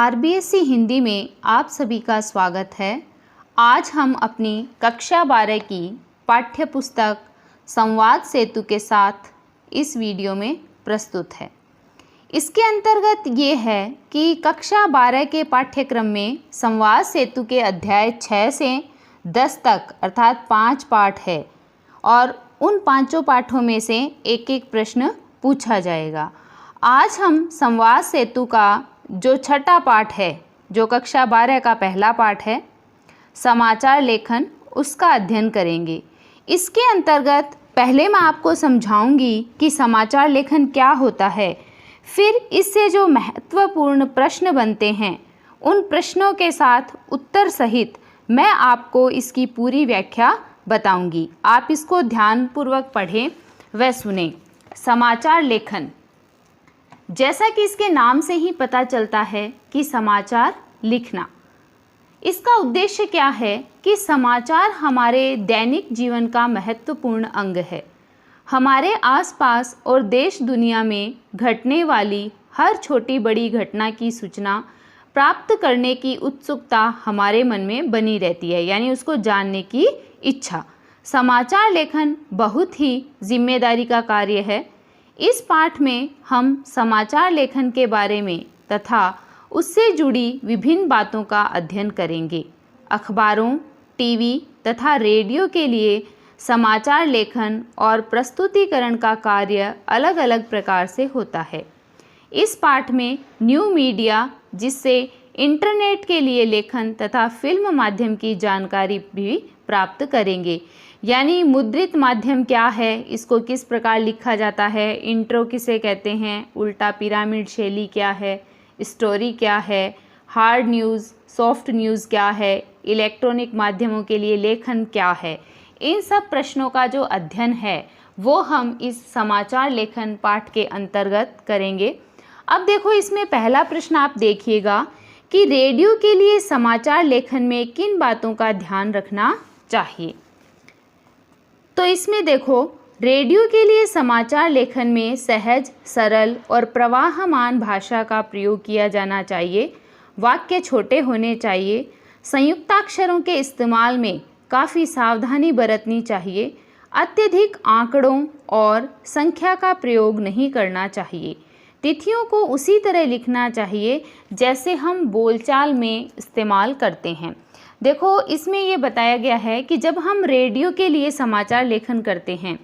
RBSC Hindi में आप सभी का स्वागत है। आज हम अपनी कक्षा 12 की पाठ्य पुस्तक संवाद सेतु के साथ इस वीडियो में प्रस्तुत है। इसके अंतर्गत ये है कि कक्षा 12 के पाठ्यक्रम में संवाद सेतु के अध्याय 6 से 10 तक अर्थात 5 पाठ है और उन पांचों पाठों में से एक एक प्रश्न पूछा जाएगा। आज हम संवाद सेतु का जो छठा पाठ है, जो कक्षा 12 का पहला पाठ है, समाचार लेखन, उसका अध्ययन करेंगे। इसके अंतर्गत पहले मैं आपको समझाऊंगी कि समाचार लेखन क्या होता है, फिर इससे जो महत्वपूर्ण प्रश्न बनते हैं उन प्रश्नों के साथ उत्तर सहित मैं आपको इसकी पूरी व्याख्या बताऊंगी। आप इसको ध्यानपूर्वक पढ़ें व सुनें। समाचार लेखन, जैसा कि इसके नाम से ही पता चलता है कि समाचार लिखना, इसका उद्देश्य क्या है कि समाचार हमारे दैनिक जीवन का महत्वपूर्ण अंग है। हमारे आसपास और देश दुनिया में घटने वाली हर छोटी बड़ी घटना की सूचना प्राप्त करने की उत्सुकता हमारे मन में बनी रहती है, यानी उसको जानने की इच्छा। समाचार लेखन बहुत ही जिम्मेदारी का कार्य है। इस पाठ में हम समाचार लेखन के बारे में तथा उससे जुड़ी विभिन्न बातों का अध्ययन करेंगे। अखबारों, टीवी तथा रेडियो के लिए समाचार लेखन और प्रस्तुतिकरण का कार्य अलग अलग प्रकार से होता है। इस पाठ में न्यू मीडिया, जिससे इंटरनेट के लिए लेखन तथा फिल्म माध्यम की जानकारी भी प्राप्त करेंगे। यानी मुद्रित माध्यम क्या है, इसको किस प्रकार लिखा जाता है, इंट्रो किसे कहते हैं, उल्टा पिरामिड शैली क्या है, स्टोरी क्या है, हार्ड न्यूज़, सॉफ्ट न्यूज़ क्या है, इलेक्ट्रॉनिक माध्यमों के लिए लेखन क्या है, इन सब प्रश्नों का जो अध्ययन है वो हम इस समाचार लेखन पाठ के अंतर्गत करेंगे। अब देखो, इसमें पहला प्रश्न आप देखिएगा कि रेडियो के लिए समाचार लेखन में किन बातों का ध्यान रखना चाहिए। तो इसमें देखो, रेडियो के लिए समाचार लेखन में सहज, सरल और प्रवाहमान भाषा का प्रयोग किया जाना चाहिए। वाक्य छोटे होने चाहिए। संयुक्ताक्षरों के इस्तेमाल में काफ़ी सावधानी बरतनी चाहिए। अत्यधिक आंकड़ों और संख्या का प्रयोग नहीं करना चाहिए। तिथियों को उसी तरह लिखना चाहिए जैसे हम बोलचाल में इस्तेमाल करते हैं। देखो, इसमें ये बताया गया है कि जब हम रेडियो के लिए समाचार लेखन करते हैं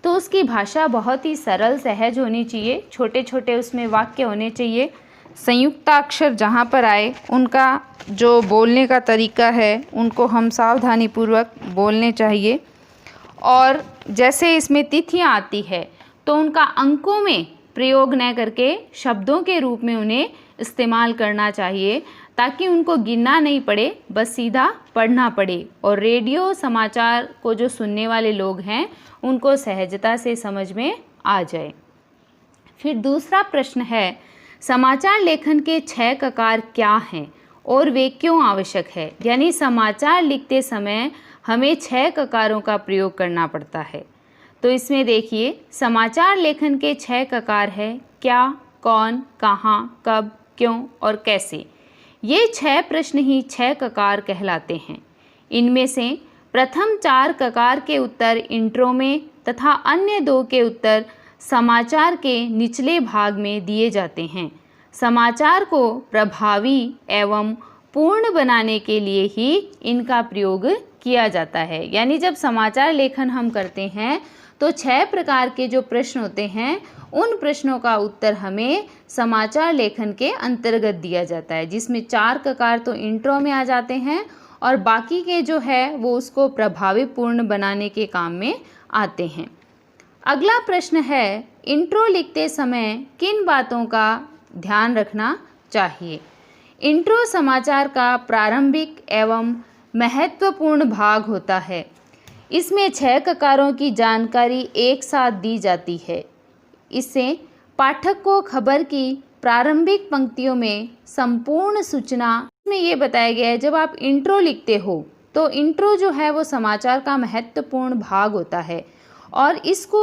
तो उसकी भाषा बहुत ही सरल, सहज होनी चाहिए। छोटे छोटे उसमें वाक्य होने चाहिए। संयुक्ताक्षर जहाँ पर आए उनका जो बोलने का तरीका है उनको हम सावधानीपूर्वक बोलने चाहिए। और जैसे इसमें तिथियाँ आती है तो उनका अंकों में प्रयोग न करके शब्दों के रूप में उन्हें इस्तेमाल करना चाहिए, ताकि उनको गिनना नहीं पड़े, बस सीधा पढ़ना पड़े और रेडियो समाचार को जो सुनने वाले लोग हैं उनको सहजता से समझ में आ जाए। फिर दूसरा प्रश्न है, समाचार लेखन के 6 ककार क्या हैं और वे क्यों आवश्यक है। यानी समाचार लिखते समय हमें 6 ककारों का प्रयोग करना पड़ता है। तो इसमें देखिए, समाचार लेखन के 6 ककार है क्या, कौन, कहाँ, कब, क्यों और कैसे। ये 6 प्रश्न ही 6 ककार कहलाते हैं। इनमें से प्रथम 4 ककार के उत्तर इंट्रो में तथा अन्य 2 के उत्तर समाचार के निचले भाग में दिए जाते हैं। समाचार को प्रभावी एवं पूर्ण बनाने के लिए ही इनका प्रयोग किया जाता है। यानी जब समाचार लेखन हम करते हैं तो 6 प्रकार के जो प्रश्न होते हैं उन प्रश्नों का उत्तर हमें समाचार लेखन के अंतर्गत दिया जाता है, जिसमें 4 ककार तो इंट्रो में आ जाते हैं और बाकी के जो है वो उसको प्रभावी पूर्ण बनाने के काम में आते हैं। अगला प्रश्न है, इंट्रो लिखते समय किन बातों का ध्यान रखना चाहिए। इंट्रो समाचार का प्रारंभिक एवं महत्वपूर्ण भाग होता है। इसमें 6 ककारों की जानकारी एक साथ दी जाती है। इससे पाठक को खबर की प्रारंभिक पंक्तियों में संपूर्ण सूचना में ये बताया गया है। जब आप इंट्रो लिखते हो तो इंट्रो जो है वो समाचार का महत्वपूर्ण भाग होता है और इसको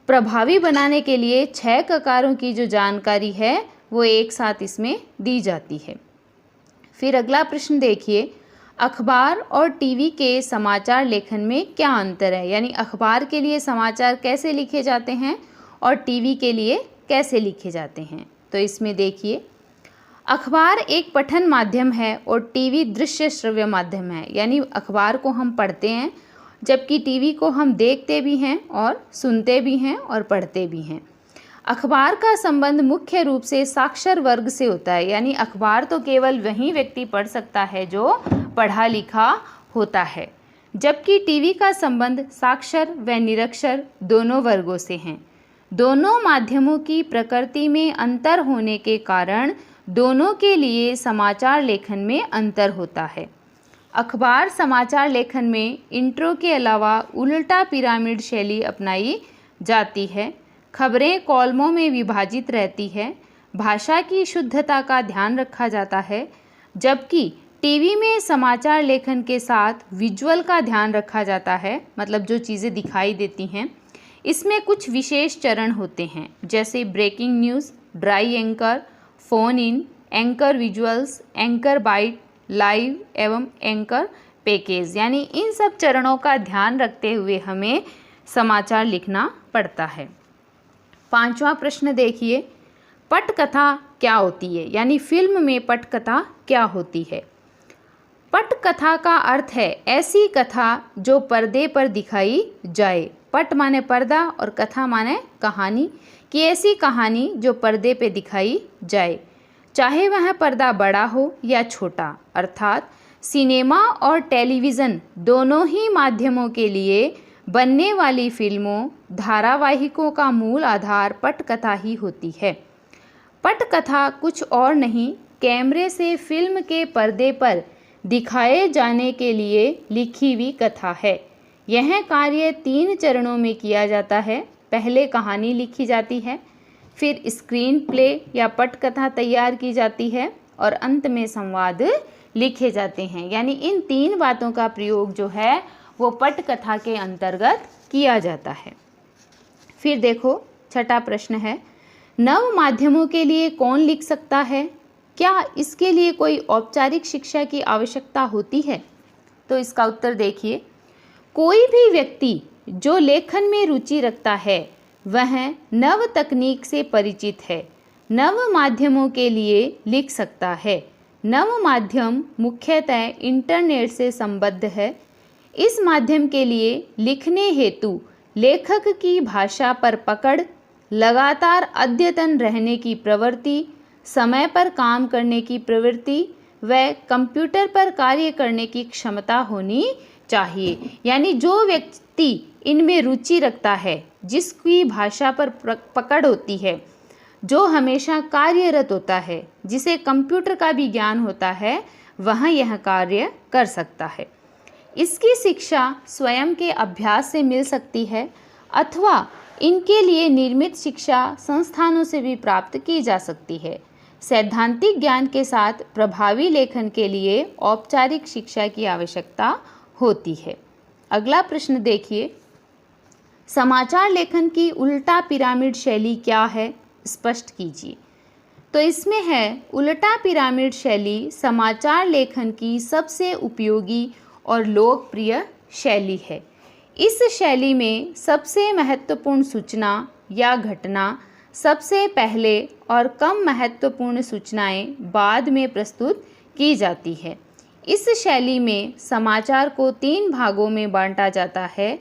प्रभावी बनाने के लिए 6 ककारों की जो जानकारी है वो एक साथ इसमें दी जाती है। फिर अगला प्रश्न देखिए, अखबार और टीवी के समाचार लेखन में क्या अंतर है, यानी अखबार के लिए समाचार कैसे लिखे जाते हैं और टीवी के लिए कैसे लिखे जाते हैं। तो इसमें देखिए, अखबार एक पठन माध्यम है और टीवी दृश्य श्रव्य माध्यम है, यानी अखबार को हम पढ़ते हैं जबकि टीवी को हम देखते भी हैं और सुनते भी हैं और पढ़ते भी हैं। अखबार का संबंध मुख्य रूप से साक्षर वर्ग से होता है, यानी अखबार तो केवल वही व्यक्ति पढ़ सकता है जो पढ़ा लिखा होता है, जबकि टीवी का संबंध साक्षर व निरक्षर दोनों वर्गों से हैं। दोनों माध्यमों की प्रकृति में अंतर होने के कारण दोनों के लिए समाचार लेखन में अंतर होता है। अखबार समाचार लेखन में इंट्रो के अलावा उल्टा पिरामिड शैली अपनाई जाती है। खबरें कॉलमों में विभाजित रहती है। भाषा की शुद्धता का ध्यान रखा जाता है, जबकि टीवी में समाचार लेखन के साथ विजुअल का ध्यान रखा जाता है, मतलब जो चीज़ें दिखाई देती हैं। इसमें कुछ विशेष चरण होते हैं, जैसे breaking news, dry anchor, phone in, anchor visuals, anchor bite, live एवं एंकर पैकेज, यानी इन सब चरणों का ध्यान रखते हुए हमें समाचार लिखना पड़ता है। 5वां प्रश्न देखिए, पटकथा क्या होती है, यानी फिल्म में पटकथा क्या होती है। पटकथा का अर्थ है ऐसी कथा जो पर्दे पर दिखाई जाए। पट माने पर्दा और कथा माने कहानी, कि ऐसी कहानी जो पर्दे पे दिखाई जाए, चाहे वह पर्दा बड़ा हो या छोटा। अर्थात सिनेमा और टेलीविज़न दोनों ही माध्यमों के लिए बनने वाली फिल्मों, धारावाहिकों का मूल आधार पटकथा ही होती है। पटकथा कुछ और नहीं, कैमरे से फिल्म के पर्दे पर दिखाए जाने के लिए लिखी हुई कथा है। यह कार्य 3 चरणों में किया जाता है। पहले कहानी लिखी जाती है, फिर स्क्रीन प्ले या पटकथा तैयार की जाती है और अंत में संवाद लिखे जाते हैं। यानी इन 3 बातों का प्रयोग जो है वो पटकथा के अंतर्गत किया जाता है। फिर देखो 6ठा प्रश्न है, नव माध्यमों के लिए कौन लिख सकता है? क्या इसके लिए कोई औपचारिक शिक्षा की आवश्यकता होती है? तो इसका उत्तर देखिए, कोई भी व्यक्ति जो लेखन में रुचि रखता है वह नव तकनीक से परिचित है, नव माध्यमों के लिए लिख सकता है। नव माध्यम मुख्यतः इंटरनेट से संबद्ध है। इस माध्यम के लिए लिखने हेतु लेखक की भाषा पर पकड़, लगातार अद्यतन रहने की प्रवृत्ति, समय पर काम करने की प्रवृत्ति व कंप्यूटर पर कार्य करने की क्षमता होनी चाहिए। यानी जो व्यक्ति इनमें रुचि रखता है, जिसकी भाषा पर पकड़ होती है, जो हमेशा कार्यरत होता है, जिसे कंप्यूटर का भी ज्ञान होता है, वह यह कार्य कर सकता है। इसकी शिक्षा स्वयं के अभ्यास से मिल सकती है अथवा इनके लिए निर्मित शिक्षा संस्थानों से भी प्राप्त की जा सकती है। सैद्धांतिक ज्ञान के साथ प्रभावी लेखन के लिए औपचारिक शिक्षा की आवश्यकता होती है। अगला प्रश्न देखिए, समाचार लेखन की उल्टा पिरामिड शैली क्या है, स्पष्ट कीजिए। तो इसमें है, उल्टा पिरामिड शैली समाचार लेखन की सबसे उपयोगी और लोकप्रिय शैली है। इस शैली में सबसे महत्वपूर्ण सूचना या घटना सबसे पहले और कम महत्वपूर्ण सूचनाएं बाद में प्रस्तुत की जाती है। इस शैली में समाचार को 3 भागों में बांटा जाता है।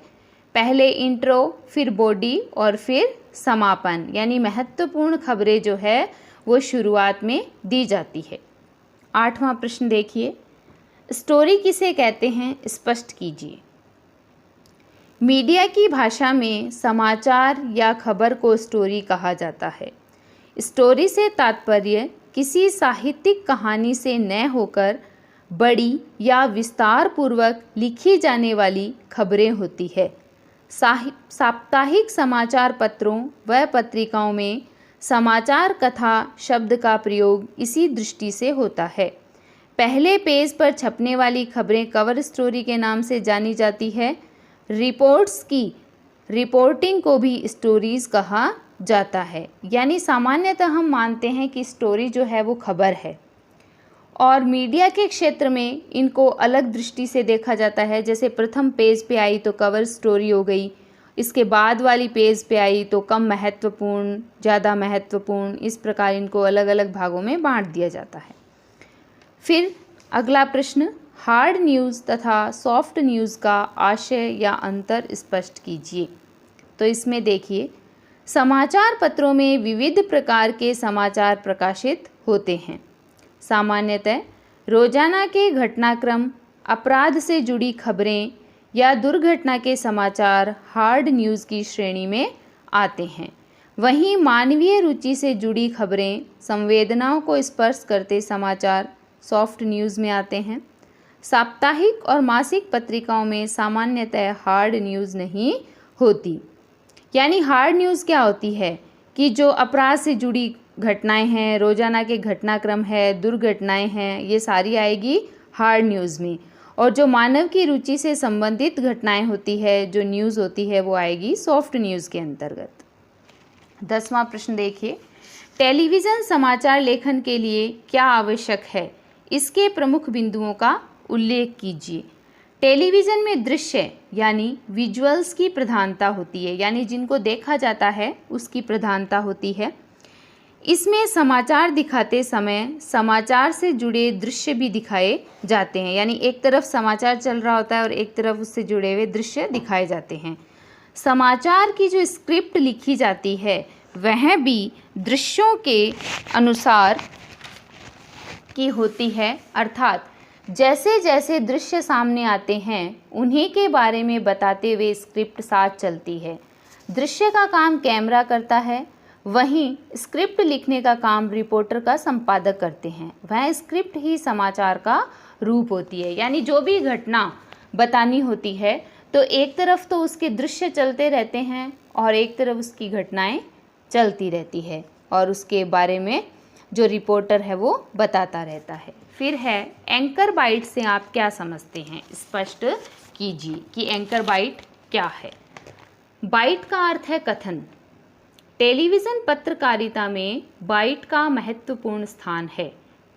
पहले इंट्रो, फिर बॉडी और फिर समापन, यानी महत्वपूर्ण खबरें जो है वो शुरुआत में दी जाती है। 8वां प्रश्न देखिए, स्टोरी किसे कहते हैं, स्पष्ट कीजिए। मीडिया की भाषा में समाचार या खबर को स्टोरी कहा जाता है। स्टोरी से तात्पर्य किसी साहित्यिक कहानी से न होकर बड़ी या विस्तार पूर्वक लिखी जाने वाली खबरें होती है। साप्ताहिक समाचार पत्रों व पत्रिकाओं में समाचार कथा शब्द का प्रयोग इसी दृष्टि से होता है। पहले पेज पर छपने वाली खबरें कवर स्टोरी के नाम से जानी जाती है। रिपोर्ट्स की रिपोर्टिंग को भी स्टोरीज कहा जाता है। यानी सामान्यतः हम मानते हैं कि स्टोरी जो है वो खबर है और मीडिया के क्षेत्र में इनको अलग दृष्टि से देखा जाता है। जैसे प्रथम पेज पे आई तो कवर स्टोरी हो गई, इसके बाद वाली पेज पे आई तो कम महत्वपूर्ण, ज़्यादा महत्वपूर्ण, इस प्रकार इनको अलग अलग भागों में बांट दिया जाता है। फिर अगला प्रश्न, हार्ड न्यूज़ तथा सॉफ्ट न्यूज़ का आशय या अंतर स्पष्ट कीजिए। तो इसमें देखिए, समाचार पत्रों में विविध प्रकार के समाचार प्रकाशित होते हैं। सामान्यतः रोजाना के घटनाक्रम, अपराध से जुड़ी खबरें या दुर्घटना के समाचार हार्ड न्यूज़ की श्रेणी में आते हैं। वहीं मानवीय रुचि से जुड़ी खबरें, संवेदनाओं को स्पर्श करते समाचार सॉफ्ट न्यूज़ में आते हैं। साप्ताहिक और मासिक पत्रिकाओं में सामान्यतः हार्ड न्यूज़ नहीं होती। यानी हार्ड न्यूज़ क्या होती है कि जो अपराध से जुड़ी घटनाएं हैं, रोजाना के घटनाक्रम है, दुर्घटनाएं हैं, ये सारी आएगी हार्ड न्यूज़ में। और जो मानव की रुचि से संबंधित घटनाएं होती है, जो न्यूज़ होती है, वो आएगी सॉफ्ट न्यूज़ के अंतर्गत। 10वां प्रश्न देखिए, टेलीविज़न समाचार लेखन के लिए क्या आवश्यक है? इसके प्रमुख बिंदुओं का उल्लेख कीजिए। टेलीविज़न में दृश्य यानी विजुअल्स की प्रधानता होती है, यानी जिनको देखा जाता है उसकी प्रधानता होती है। इसमें समाचार दिखाते समय समाचार से जुड़े दृश्य भी दिखाए जाते हैं, यानी एक तरफ समाचार चल रहा होता है और एक तरफ उससे जुड़े हुए दृश्य दिखाए जाते हैं। समाचार की जो स्क्रिप्ट लिखी जाती है वह भी दृश्यों के अनुसार की होती है, अर्थात जैसे जैसे दृश्य सामने आते हैं उन्हीं के बारे में बताते हुए स्क्रिप्ट साथ चलती है। दृश्य का काम कैमरा करता है, वहीं स्क्रिप्ट लिखने का काम रिपोर्टर का संपादक करते हैं। वह स्क्रिप्ट ही समाचार का रूप होती है। यानी जो भी घटना बतानी होती है तो एक तरफ तो उसके दृश्य चलते रहते हैं और एक तरफ उसकी घटनाएं चलती रहती है और उसके बारे में जो रिपोर्टर है वो बताता रहता है। फिर है एंकर बाइट से आप क्या समझते हैं? स्पष्ट कीजिए कि एंकर बाइट क्या है। बाइट का अर्थ है कथन। टेलीविज़न पत्रकारिता में बाइट का महत्वपूर्ण स्थान है।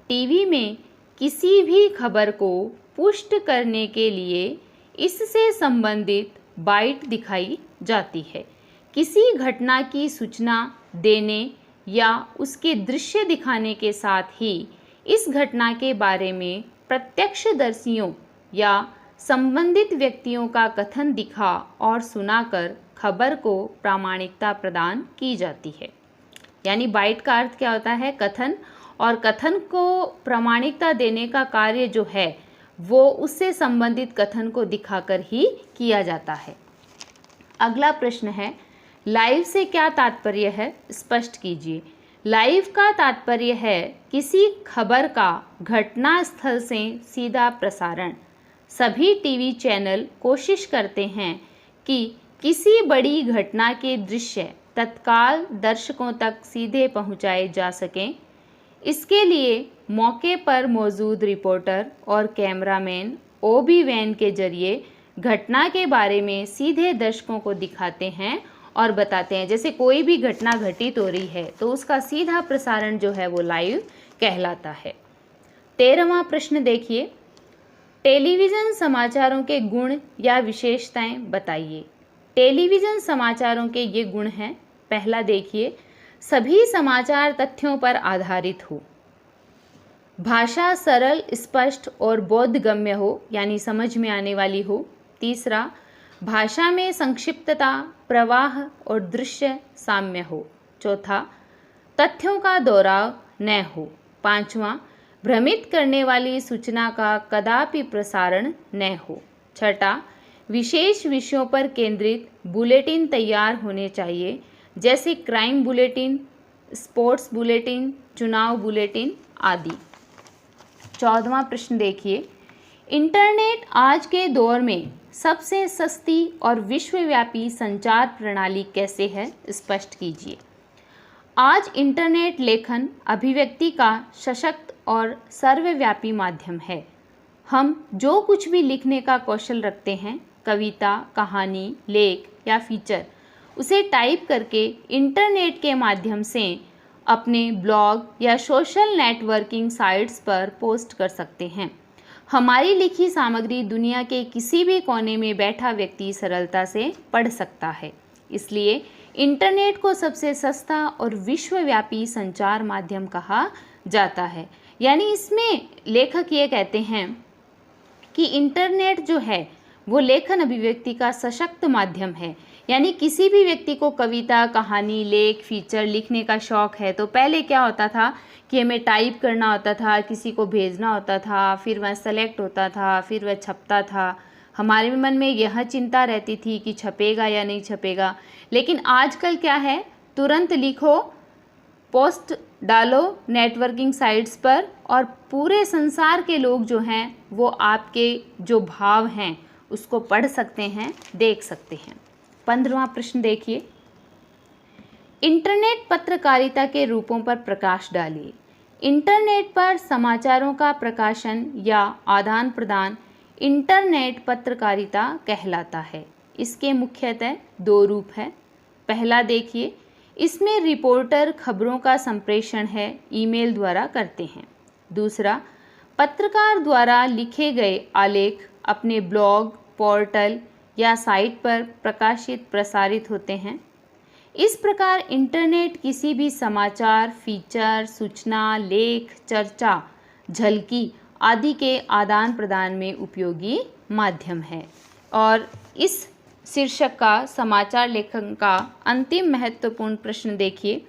टीवी में किसी भी खबर को पुष्ट करने के लिए इससे संबंधित बाइट दिखाई जाती है। किसी घटना की सूचना देने या उसके दृश्य दिखाने के साथ ही इस घटना के बारे में प्रत्यक्षदर्शियों या संबंधित व्यक्तियों का कथन दिखा और सुनाकर खबर को प्रामाणिकता प्रदान की जाती है। यानी बाइट का अर्थ क्या होता है? कथन, और कथन को प्रामाणिकता देने का कार्य जो है वो उससे संबंधित कथन को दिखाकर ही किया जाता है। अगला प्रश्न है, लाइव से क्या तात्पर्य है? स्पष्ट कीजिए। लाइव का तात्पर्य है किसी खबर का घटना स्थल से सीधा प्रसारण। सभी टीवी चैनल कोशिश करते हैं कि किसी बड़ी घटना के दृश्य तत्काल दर्शकों तक सीधे पहुंचाए जा सकें। इसके लिए मौके पर मौजूद रिपोर्टर और कैमरामैन ओबी वैन के जरिए घटना के बारे में सीधे दर्शकों को दिखाते हैं और बताते हैं। जैसे कोई भी घटना घटित हो रही है तो उसका सीधा प्रसारण जो है वो लाइव कहलाता है। 13वां प्रश्न देखिए, टेलीविज़न समाचारों के गुण या विशेषताएं बताइए। टेलीविज़न समाचारों के ये गुण हैं। पहला देखिए, सभी समाचार तथ्यों पर आधारित हो, भाषा सरल, स्पष्ट और बोधगम्य हो, यानी समझ में आने वाली हो। तीसरा, भाषा में संक्षिप्तता, प्रवाह और दृश्य साम्य हो। चौथा, तथ्यों का दोहराव न हो। पांचवा, भ्रमित करने वाली सूचना का कदापि प्रसारण न हो। छठा, विशेष विषयों पर केंद्रित बुलेटिन तैयार होने चाहिए, जैसे क्राइम बुलेटिन, स्पोर्ट्स बुलेटिन, चुनाव बुलेटिन आदि। 14वां प्रश्न देखिए, इंटरनेट आज के दौर में सबसे सस्ती और विश्वव्यापी संचार प्रणाली कैसे है? स्पष्ट कीजिए। आज इंटरनेट लेखन अभिव्यक्ति का सशक्त और सर्वव्यापी माध्यम है। हम जो कुछ भी लिखने का कौशल रखते हैं, कविता, कहानी, लेख या फीचर, उसे टाइप करके इंटरनेट के माध्यम से अपने ब्लॉग या सोशल नेटवर्किंग साइट्स पर पोस्ट कर सकते हैं। हमारी लिखी सामग्री दुनिया के किसी भी कोने में बैठा व्यक्ति सरलता से पढ़ सकता है। इसलिए इंटरनेट को सबसे सस्ता और विश्वव्यापी संचार माध्यम कहा जाता है। यानी इसमें लेखक ये कहते हैं कि इंटरनेट जो है वो लेखन अभिव्यक्ति का सशक्त माध्यम है। यानी किसी भी व्यक्ति को कविता, कहानी, लेख, फीचर लिखने का शौक़ है तो पहले क्या होता था कि हमें टाइप करना होता था, किसी को भेजना होता था, फिर वह सेलेक्ट होता था, फिर वह छपता था। हमारे मन में यह चिंता रहती थी कि छपेगा या नहीं छपेगा। लेकिन आजकल क्या है, तुरंत लिखो, पोस्ट डालो नेटवर्किंग साइट्स पर और पूरे संसार के लोग जो हैं वो आपके जो भाव हैं उसको पढ़ सकते हैं, देख सकते हैं। 15वां प्रश्न देखिए, इंटरनेट पत्रकारिता के रूपों पर प्रकाश डालिए। इंटरनेट पर समाचारों का प्रकाशन या आदान प्रदान इंटरनेट पत्रकारिता कहलाता है। इसके मुख्यतः 2 रूप हैं। पहला देखिए, इसमें रिपोर्टर खबरों का संप्रेषण है ईमेल द्वारा करते हैं। दूसरा, पत्रकार द्वारा लिखे गए आलेख अपने ब्लॉग, पोर्टल या साइट पर प्रकाशित प्रसारित होते हैं। इस प्रकार इंटरनेट किसी भी समाचार, फीचर, सूचना, लेख, चर्चा, झलकी आदि के आदान प्रदान में उपयोगी माध्यम है। और इस शीर्षक का समाचार लेखन का अंतिम महत्वपूर्ण प्रश्न देखिए,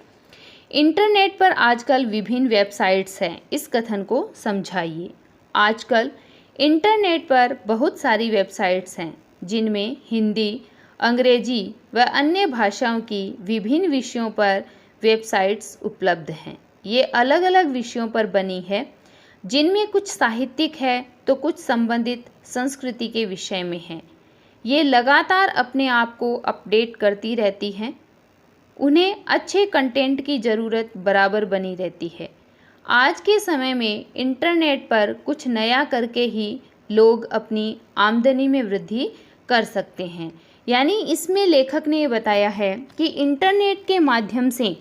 इंटरनेट पर आजकल विभिन्न वेबसाइट्स हैं, इस कथन को समझाइए। आजकल इंटरनेट पर बहुत सारी वेबसाइट्स हैं जिनमें हिंदी, अंग्रेजी व अन्य भाषाओं की विभिन्न विषयों पर वेबसाइट्स उपलब्ध हैं। ये अलग अलग विषयों पर बनी है, जिनमें कुछ साहित्यिक है तो कुछ संबंधित संस्कृति के विषय में है। ये लगातार अपने आप को अपडेट करती रहती हैं। उन्हें अच्छे कंटेंट की ज़रूरत बराबर बनी रहती है। आज के समय में इंटरनेट पर कुछ नया करके ही लोग अपनी आमदनी में वृद्धि कर सकते हैं। यानी इसमें लेखक ने बताया है कि इंटरनेट के माध्यम से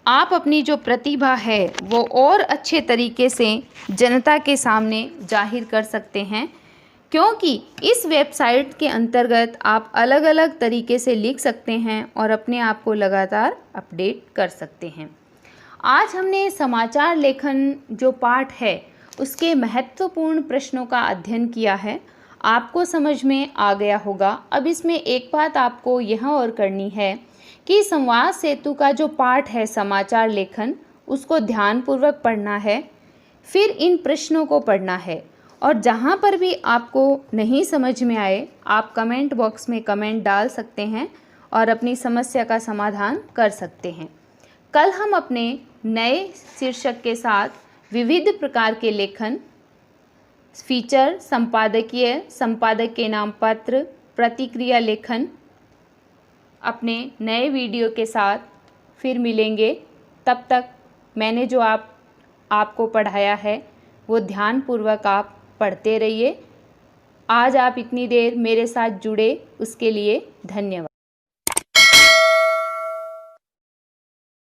आप अपनी जो प्रतिभा है वो और अच्छे तरीके से जनता के सामने जाहिर कर सकते हैं, क्योंकि इस वेबसाइट के अंतर्गत आप अलग अलग तरीके से लिख सकते हैं और अपने आप को लगातार अपडेट कर सकते हैं। आज हमने समाचार लेखन जो पाठ है उसके महत्वपूर्ण प्रश्नों का अध्ययन किया है। आपको समझ में आ गया होगा। अब इसमें एक बात आपको यह और करनी है कि संवाद सेतु का जो पाठ है समाचार लेखन, उसको ध्यानपूर्वक पढ़ना है, फिर इन प्रश्नों को पढ़ना है। और जहाँ पर भी आपको नहीं समझ में आए आप कमेंट बॉक्स में कमेंट डाल सकते हैं और अपनी समस्या का समाधान कर सकते हैं। कल हम अपने नए शीर्षक के साथ विविध प्रकार के लेखन, फीचर, संपादकीय, संपादक के नाम पत्र, प्रतिक्रिया लेखन अपने नए वीडियो के साथ फिर मिलेंगे। तब तक मैंने जो आपको पढ़ाया है वो ध्यानपूर्वक आप पढ़ते रहिए। आज आप इतनी देर मेरे साथ जुड़े उसके लिए धन्यवाद।